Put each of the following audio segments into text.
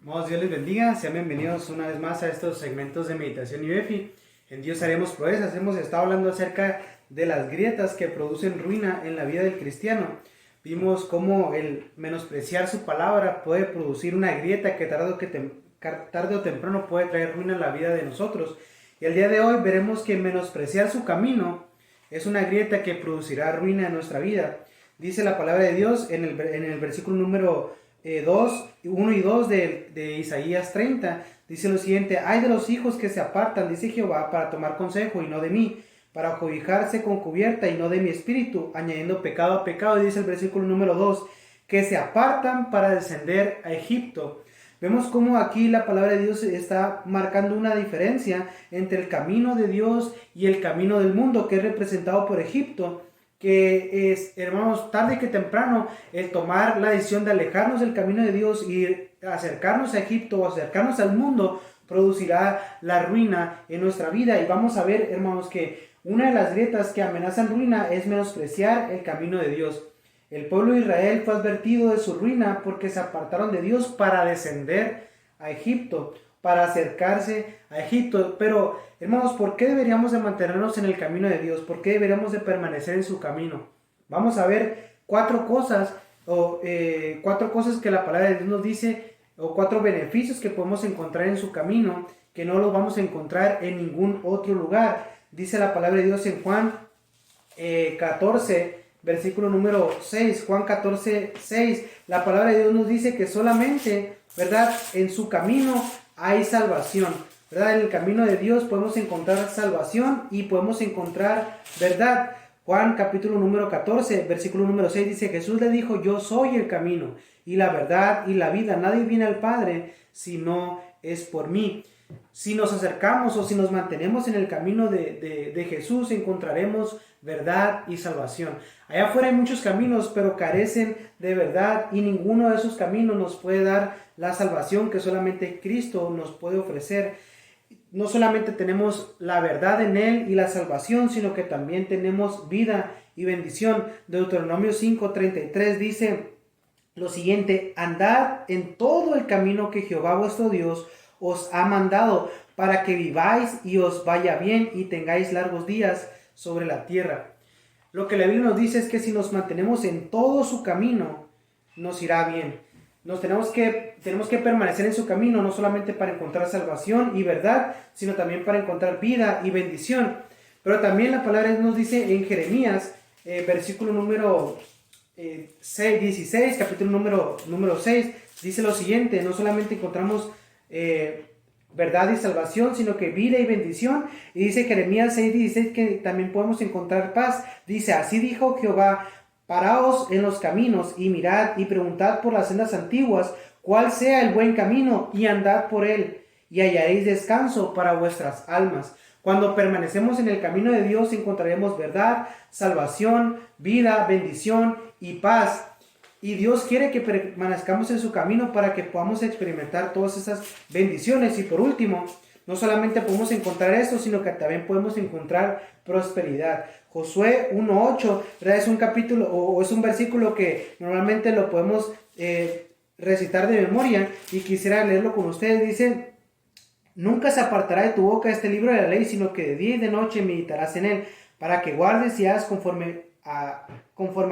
Amados, Dios les bendiga, sean bienvenidos una vez más a estos segmentos de meditación y Befi. En Dios haremos proezas. Hemos estado hablando acerca de las grietas que producen ruina en la vida del cristiano. Vimos cómo el menospreciar su palabra puede producir una grieta que tarde o temprano puede traer ruina en la vida de nosotros. Y el día de hoy veremos que menospreciar su camino es una grieta que producirá ruina en nuestra vida. Dice la palabra de Dios en el versículo número 1 y 2 de Isaías 30, dice lo siguiente: hay de los hijos que se apartan, dice Jehová, para tomar consejo y no de mí, para cobijarse con cubierta y no de mi espíritu, añadiendo pecado a pecado. Y dice el versículo número 2, que se apartan para descender a Egipto. Vemos cómo aquí la palabra de Dios está marcando una diferencia entre el camino de Dios y el camino del mundo, que es representado por Egipto, que es, hermanos, tarde que temprano, el tomar la decisión de alejarnos del camino de Dios y acercarnos a Egipto o acercarnos al mundo, producirá la ruina en nuestra vida. Y vamos a ver, hermanos, que una de las grietas que amenazan ruina es menospreciar el camino de Dios. El pueblo de Israel fue advertido de su ruina porque se apartaron de Dios para descender a Egipto, para acercarse a Egipto. Pero, hermanos, ¿por qué deberíamos de mantenernos en el camino de Dios? ¿Por qué deberíamos de permanecer en su camino? Vamos a ver cuatro cosas que la palabra de Dios nos dice, o cuatro beneficios que podemos encontrar en su camino, que no los vamos a encontrar en ningún otro lugar. Dice la palabra de Dios en Juan 14, versículo número 6, Juan 14, 6, la palabra de Dios nos dice que solamente, ¿verdad?, en su camino hay salvación, ¿verdad? En el camino de Dios podemos encontrar salvación y podemos encontrar verdad. Juan capítulo número 14, versículo número 6 dice: Jesús le dijo: yo soy el camino y la verdad y la vida. Nadie viene al Padre si no es por mí. Si nos acercamos o si nos mantenemos en el camino de Jesús, encontraremos verdad y salvación. Allá afuera hay muchos caminos, pero carecen de verdad, y ninguno de esos caminos nos puede dar la salvación que solamente Cristo nos puede ofrecer. No solamente tenemos la verdad en Él y la salvación, sino que también tenemos vida y bendición. Deuteronomio 5:33 dice lo siguiente: andad en todo el camino que Jehová vuestro Dios os ha mandado, para que viváis y os vaya bien y tengáis largos días sobre la tierra. Lo que la Biblia nos dice es que si nos mantenemos en todo su camino, nos irá bien. Tenemos que permanecer en su camino, no solamente para encontrar salvación y verdad, sino también para encontrar vida y bendición. Pero también la palabra nos dice en Jeremías, versículo número 16, capítulo número 6, dice lo siguiente: no solamente encontramos verdad y salvación, sino que vida y bendición. Y dice Jeremías 6:16 que también podemos encontrar paz. Dice: así dijo Jehová, paraos en los caminos y mirad y preguntad por las sendas antiguas cuál sea el buen camino, y andad por él y hallaréis descanso para vuestras almas. Cuando permanecemos en el camino de Dios encontraremos verdad, salvación, vida, bendición y paz. Y Dios quiere que permanezcamos en su camino para que podamos experimentar todas esas bendiciones. Y por último, no solamente podemos encontrar esto, sino que también podemos encontrar prosperidad. Josué 1:8 es un capítulo o es un versículo que normalmente lo podemos recitar de memoria, y quisiera leerlo con ustedes. Dice: nunca se apartará de tu boca este libro de la ley, sino que de día y de noche meditarás en él, para que guardes y hagas conforme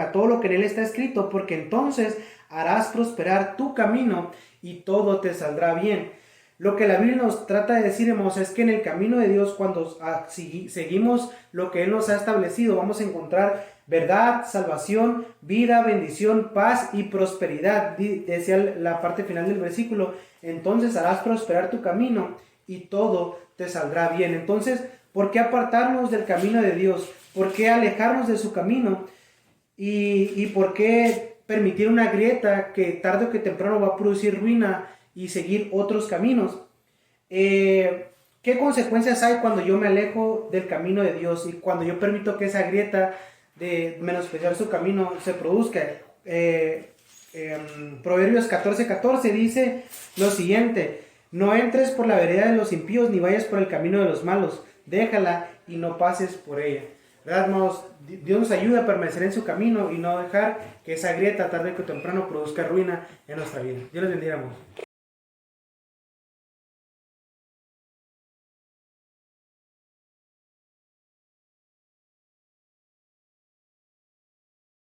a todo lo que en él está escrito, porque entonces harás prosperar tu camino y todo te saldrá bien. Lo que la Biblia nos trata de decir, hermanos, es que en el camino de Dios, cuando seguimos lo que Él nos ha establecido, vamos a encontrar verdad, salvación, vida, bendición, paz y prosperidad. Decía la parte final del versículo: entonces harás prosperar tu camino y todo te saldrá bien. Entonces, ¿por qué apartarnos del camino de Dios? ¿Por qué alejarnos de su camino? ¿Y por qué permitir una grieta que tarde o que temprano va a producir ruina y seguir otros caminos? ¿Qué consecuencias hay cuando yo me alejo del camino de Dios y cuando yo permito que esa grieta de menospreciar su camino se produzca? Proverbios 14:14 dice lo siguiente: no entres por la vereda de los impíos, ni vayas por el camino de los malos, déjala y no pases por ella. ¿Verdad, hermanos? Dios nos ayuda a permanecer en su camino y no dejar que esa grieta tarde o temprano produzca ruina en nuestra vida. Dios les bendiga, hermanos.